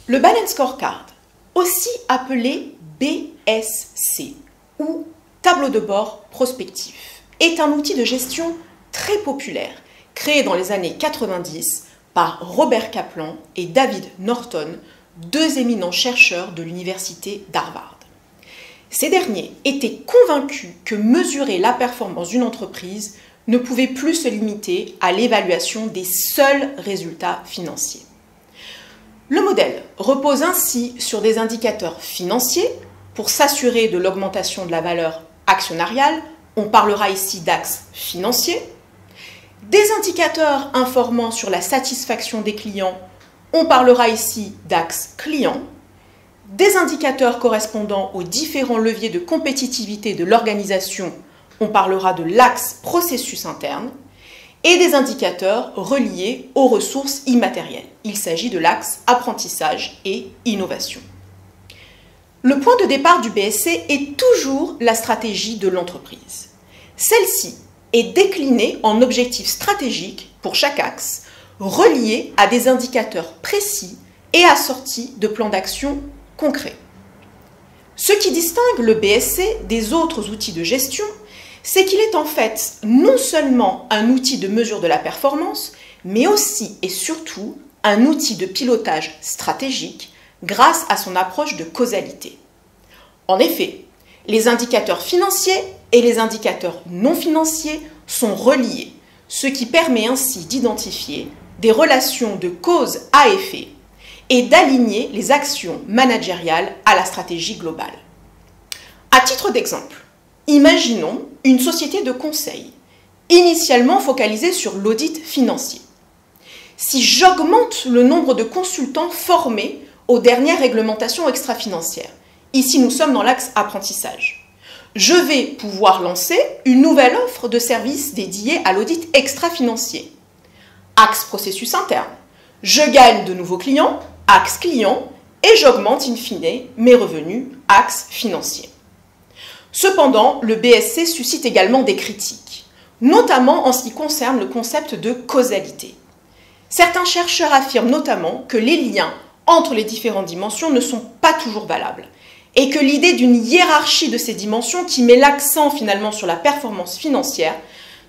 Le Balanced Scorecard, aussi appelé BSC ou tableau de bord prospectif, est un outil de gestion très populaire créé dans les années 90 par Robert Kaplan et David Norton, deux éminents chercheurs de l'université d'Harvard. Ces derniers étaient convaincus que mesurer la performance d'une entreprise ne pouvait plus se limiter à l'évaluation des seuls résultats financiers. Le modèle repose ainsi sur des indicateurs financiers pour s'assurer de l'augmentation de la valeur actionnariale, on parlera ici d'axes financiers, des indicateurs informant sur la satisfaction des clients, on parlera ici d'axes clients, des indicateurs correspondant aux différents leviers de compétitivité de l'organisation, on parlera de l'axe processus interne, et des indicateurs reliés aux ressources immatérielles. Il s'agit de l'axe apprentissage et innovation. Le point de départ du BSC est toujours la stratégie de l'entreprise. Celle-ci est déclinée en objectifs stratégiques pour chaque axe, reliés à des indicateurs précis et assortis de plans d'action concrets. Ce qui distingue le BSC des autres outils de gestion, c'est qu'il est en fait non seulement un outil de mesure de la performance, mais aussi et surtout un outil de pilotage stratégique grâce à son approche de causalité. En effet, les indicateurs financiers et les indicateurs non financiers sont reliés, ce qui permet ainsi d'identifier des relations de cause à effet et d'aligner les actions managériales à la stratégie globale. À titre d'exemple, imaginons une société de conseil, initialement focalisée sur l'audit financier. Si j'augmente le nombre de consultants formés aux dernières réglementations extra-financières, ici nous sommes dans l'axe apprentissage, je vais pouvoir lancer une nouvelle offre de services dédiée à l'audit extra-financier. Axe processus interne, je gagne de nouveaux clients, axe client, et j'augmente in fine mes revenus, axe financier. Cependant, le BSC suscite également des critiques, notamment en ce qui concerne le concept de causalité. Certains chercheurs affirment notamment que les liens entre les différentes dimensions ne sont pas toujours valables et que l'idée d'une hiérarchie de ces dimensions qui met l'accent finalement sur la performance financière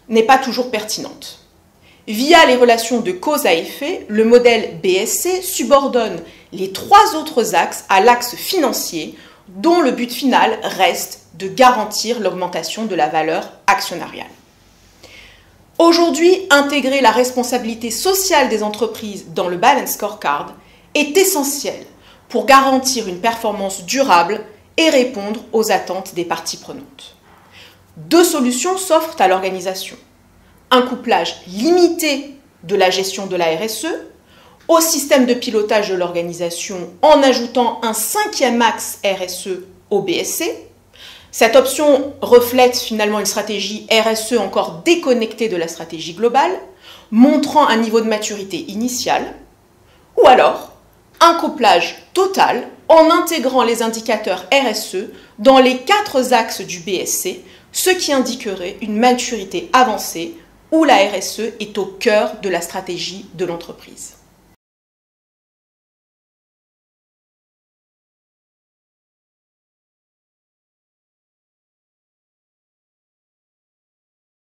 n'est pas toujours pertinente. Via les relations de cause à effet, le modèle BSC subordonne les trois autres axes à l'axe financier dont le but final reste de garantir l'augmentation de la valeur actionnariale. Aujourd'hui, intégrer la responsabilité sociale des entreprises dans le Balanced Scorecard est essentiel pour garantir une performance durable et répondre aux attentes des parties prenantes. Deux solutions s'offrent à l'organisation. Un couplage limité de la gestion de la RSE au système de pilotage de l'organisation en ajoutant un cinquième axe RSE au BSC. Cette option reflète finalement une stratégie RSE encore déconnectée de la stratégie globale, montrant un niveau de maturité initial, ou alors un couplage total en intégrant les indicateurs RSE dans les quatre axes du BSC, ce qui indiquerait une maturité avancée où la RSE est au cœur de la stratégie de l'entreprise.